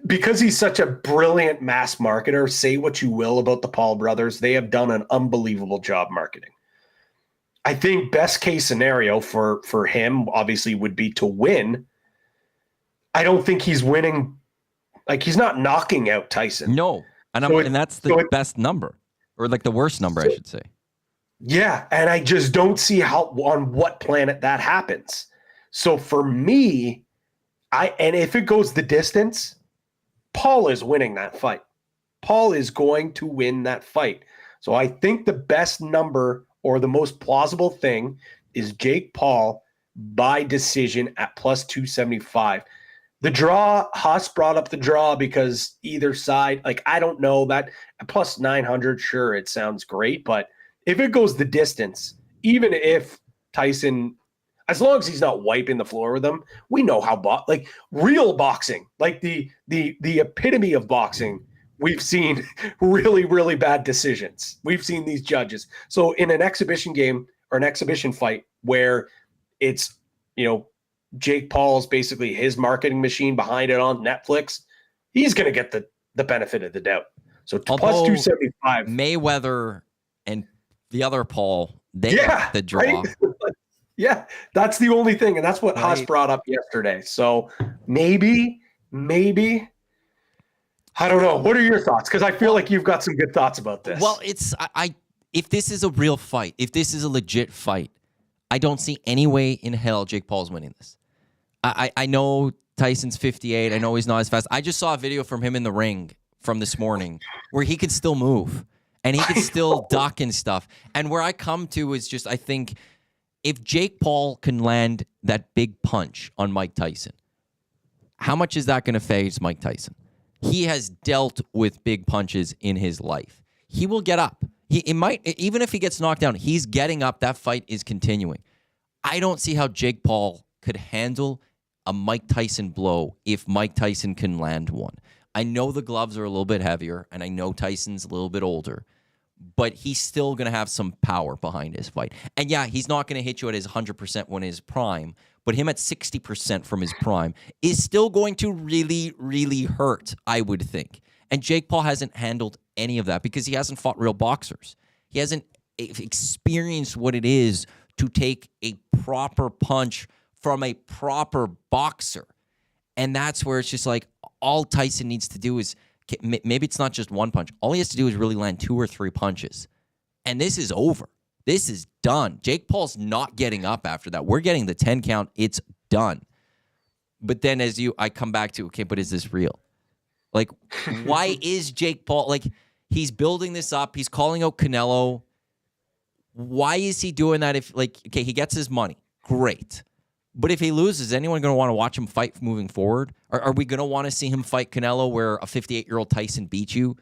Because he's such a brilliant mass marketer, say what you will about the Paul brothers, they have done an unbelievable job marketing. I think best case scenario for him obviously would be to win. I don't think he's winning. Like, he's not knocking out Tyson. No. And that's the best number, or like the worst number, I should say. Yeah. And I just don't see how, on what planet that happens. So for me, and if it goes the distance, Paul is winning that fight. Paul is going to win that fight. So I think the best number, or the most plausible thing, is Jake Paul by decision at plus 275. The draw, Haas brought up the draw because either side, like, I don't know, that plus 900, sure, it sounds great. But if it goes the distance, even if Tyson, as long as he's not wiping the floor with them, we know how, like, real boxing, like the epitome of boxing, we've seen really, really bad decisions. We've seen these judges. So in an exhibition game or an exhibition fight where it's, Jake Paul's basically his marketing machine behind it on Netflix, he's going to get the benefit of the doubt. So plus 275. Mayweather and the other Paul, they got the draw. Right? Yeah, that's the only thing. And that's what Haas brought up yesterday. So maybe, I don't know. What are your thoughts? Because I feel like you've got some good thoughts about this. Well, if this is a real fight, if this is a legit fight, I don't see any way in hell Jake Paul's winning this. I know Tyson's 58. I know he's not as fast. I just saw a video from him in the ring from this morning where he could still move and he could still duck and stuff. And where I come to is just, I think, if Jake Paul can land that big punch on Mike Tyson, how much is that going to phase Mike Tyson? He has dealt with big punches in his life. He will get up. It might, even if he gets knocked down, he's getting up. That fight is continuing. I don't see how Jake Paul could handle a Mike Tyson blow if Mike Tyson can land one. I know the gloves are a little bit heavier, and I know Tyson's a little bit older, but he's still going to have some power behind his fight. And yeah, he's not going to hit you at his 100% when his prime, but him at 60% from his prime is still going to really, really hurt, I would think. And Jake Paul hasn't handled any of that because he hasn't fought real boxers. He hasn't experienced what it is to take a proper punch from a proper boxer. And that's where it's just like, all Tyson needs to do is, maybe it's not just one punch. All he has to do is really land 2 or 3 punches. And this is over. This is done. Jake Paul's not getting up after that. We're getting the 10 count. It's done. But then I come back to, okay, but is this real? Like, why is Jake Paul, like, he's building this up. He's calling out Canelo. Why is he doing that? If, like, okay, he gets his money. Great. But if he loses, is anyone going to want to watch him fight moving forward? Are we going to want to see him fight Canelo where a 58-year-old Tyson beat you?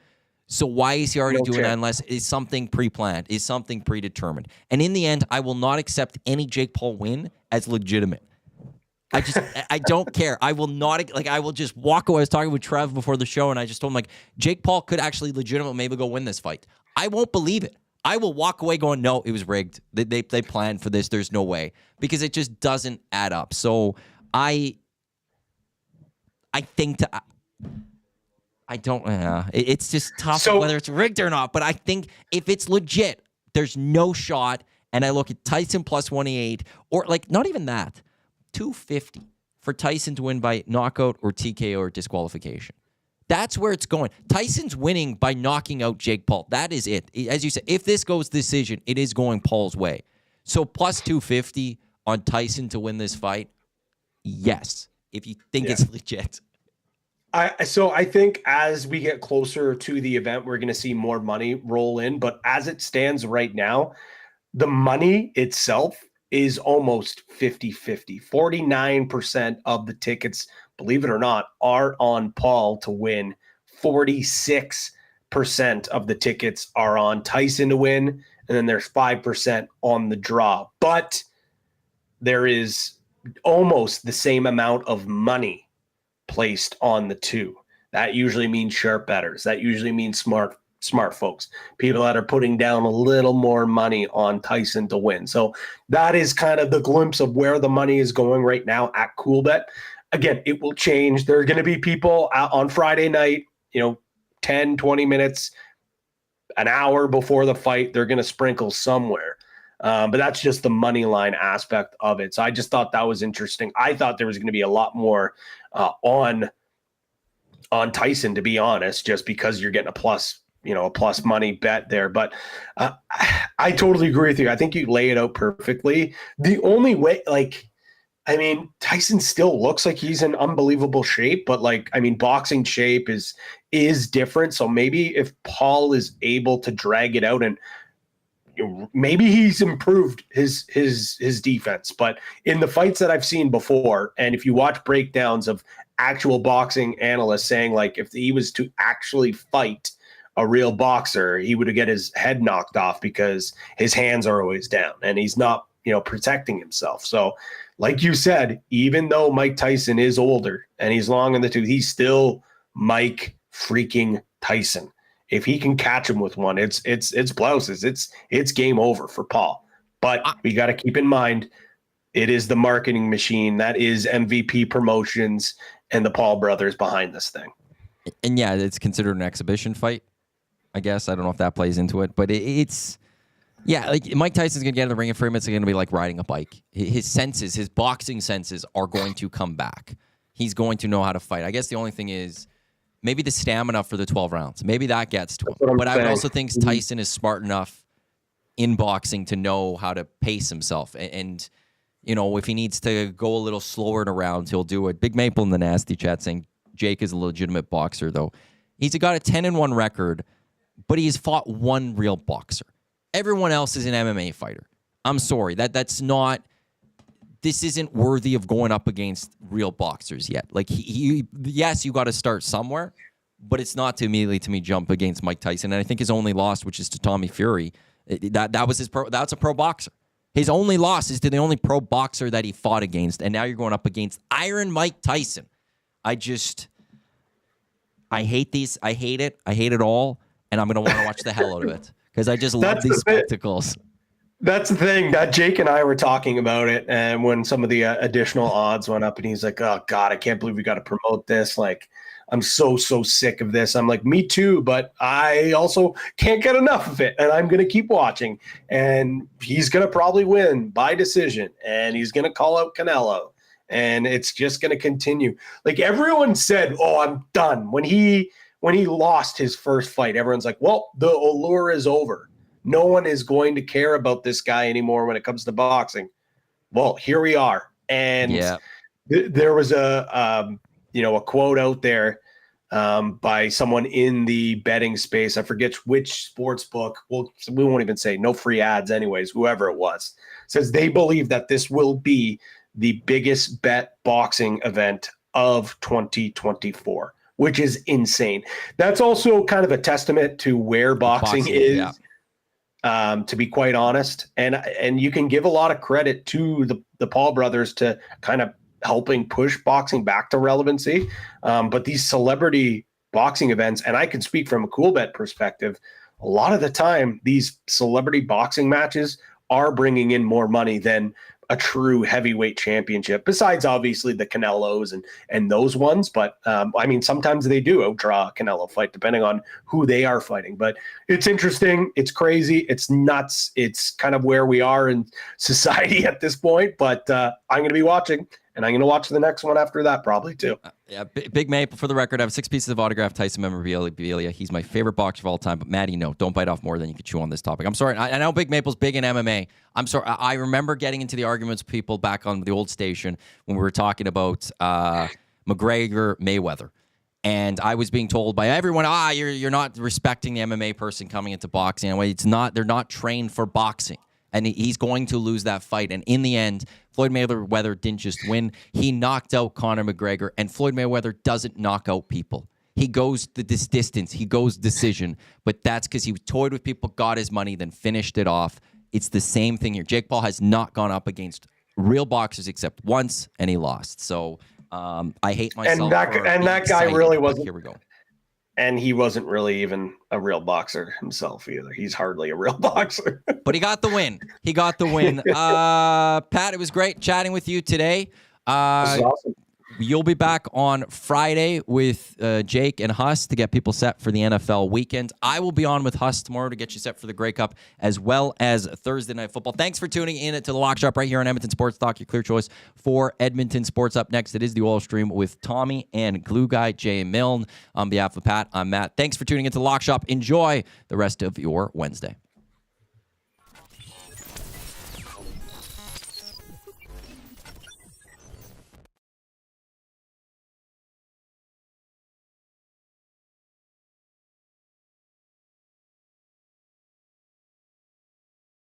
So why is he already doing that unless it's something pre-planned, is something predetermined? And in the end, I will not accept any Jake Paul win as legitimate. I don't care. I will not, like, I will just walk away. I was talking with Trev before the show, and I just told him, like, Jake Paul could actually legitimately maybe go win this fight. I won't believe it. I will walk away going, no, it was rigged. They planned for this. There's no way. Because it just doesn't add up. So I think I don't, it's just tough whether it's rigged or not. But I think if it's legit, there's no shot. And I look at Tyson plus 188, or like not even that, 250 for Tyson to win by knockout or TKO or disqualification. That's where it's going. Tyson's winning by knocking out Jake Paul. That is it. As you said, if this goes decision, it is going Paul's way. So plus 250 on Tyson to win this fight, yes, if you think it's legit. So I think as we get closer to the event, we're going to see more money roll in. But as it stands right now, the money itself is almost 50-50. 49% of the tickets, believe it or not, are on Paul to win. 46% of the tickets are on Tyson to win. And then there's 5% on the draw. But there is almost the same amount of money placed on the two. That usually means sharp bettors. That usually means smart folks, people that are putting down a little more money on Tyson to win. So that is kind of the glimpse of where the money is going right now at Coolbet. Again, it will change. There are going to be people out on Friday night, 10, 20 minutes, an hour before the fight, they're going to sprinkle somewhere. But that's just the money line aspect of it. So I just thought that was interesting. I thought there was going to be a lot more on Tyson, to be honest, just because you're getting a plus money bet there. But I totally agree with you. I think you lay it out perfectly. The only way, Tyson still looks like he's in unbelievable shape, but boxing shape is different. So maybe if Paul is able to drag it out, and maybe he's improved his defense. But in the fights that I've seen before, and if you watch breakdowns of actual boxing analysts saying, if he was to actually fight a real boxer, he would get his head knocked off because his hands are always down and he's not, protecting himself. So like you said, even though Mike Tyson is older and he's long in the tooth, he's still Mike freaking Tyson. If he can catch him with one, it's blouses. It's game over for Paul. But we got to keep in mind, it is the marketing machine that is MVP Promotions and the Paul brothers behind this thing. And yeah, it's considered an exhibition fight, I guess. I don't know if that plays into it, but it's Mike Tyson's going to get in the ring, and for him, it's going to be like riding a bike. His senses, his boxing senses are going to come back. He's going to know how to fight. I guess the only thing is maybe the stamina for the 12 rounds. Maybe that gets to him. But I would also think Tyson is smart enough in boxing to know how to pace himself. And if he needs to go a little slower in a round, he'll do it. Big Maple in the nasty chat saying Jake is a legitimate boxer, though. He's got a 10-1 record, but he's fought one real boxer. Everyone else is an MMA fighter. I'm sorry. This isn't worthy of going up against real boxers yet. Yes, you got to start somewhere, but it's not to immediately, to me, jump against Mike Tyson. And I think his only loss, which is to Tommy Fury, that's a pro boxer. His only loss is to the only pro boxer that he fought against, and now you're going up against Iron Mike Tyson. I hate these. I hate it. I hate it all, and I'm going to want to watch the hell out of it because I just love these spectacles. That's the thing that Jake and I were talking about it, and when some of the additional odds went up, and he's like, "Oh God, I can't believe we got to promote this." I'm so sick of this. I'm like, me too, but I also can't get enough of it, and I'm going to keep watching. And he's going to probably win by decision, and he's going to call out Canelo, and it's just going to continue. Everyone said, "Oh, I'm done." When he lost his first fight, everyone's like, "Well, the allure is over. No one is going to care about this guy anymore when it comes to boxing." Well, here we are, and there was a quote out there by someone in the betting space. I forget which sports book. Well, we won't even say, no free ads anyways, whoever it was, says they believe that this will be the biggest bet boxing event of 2024, which is insane. That's also kind of a testament to where boxing is. Yeah. To be quite honest, and you can give a lot of credit to the Paul brothers to kind of helping push boxing back to relevancy. But these celebrity boxing events, and I can speak from a Coolbet perspective, a lot of the time these celebrity boxing matches are bringing in more money than a true heavyweight championship, besides obviously the Canelos and those ones. But sometimes they do outdraw a Canelo fight depending on who they are fighting. But it's interesting. It's crazy. It's nuts. It's kind of where we are in society at this point. But I'm going to be watching, and I'm going to watch the next one after that probably too. Big Maple, for the record, I have 6 pieces of autographed Tyson memorabilia. He's my favorite boxer of all time. But Maddie, no, don't bite off more than you can chew on this topic. I'm sorry. I know Big Maple's big in MMA. I'm sorry. I remember getting into the arguments with people back on the old station when we were talking about McGregor Mayweather. And I was being told by everyone, you're not respecting the MMA person coming into boxing. Anyway, it's not. They're not trained for boxing. And he's going to lose that fight. And in the end, Floyd Mayweather didn't just win. He knocked out Conor McGregor. And Floyd Mayweather doesn't knock out people. He goes this distance. He goes decision. But that's because he toyed with people, got his money, then finished it off. It's the same thing here. Jake Paul has not gone up against real boxers except once, and he lost. So I hate myself. And that guy really wasn't. Here we go. And he wasn't really even a real boxer himself either. He's hardly a real boxer. But he got the win. Pat, it was great chatting with you today. This is awesome. You'll be back on Friday with Jake and Huss to get people set for the NFL weekend. I will be on with Huss tomorrow to get you set for the Grey Cup as well as Thursday Night Football. Thanks for tuning in to the Lock Shop right here on Edmonton Sports Talk, your clear choice for Edmonton sports. Up next, it is the Oil Stream with Tommy and Glue Guy Jay Milne. On behalf of Pat, I'm Matt. Thanks for tuning into the Lock Shop. Enjoy the rest of your Wednesday.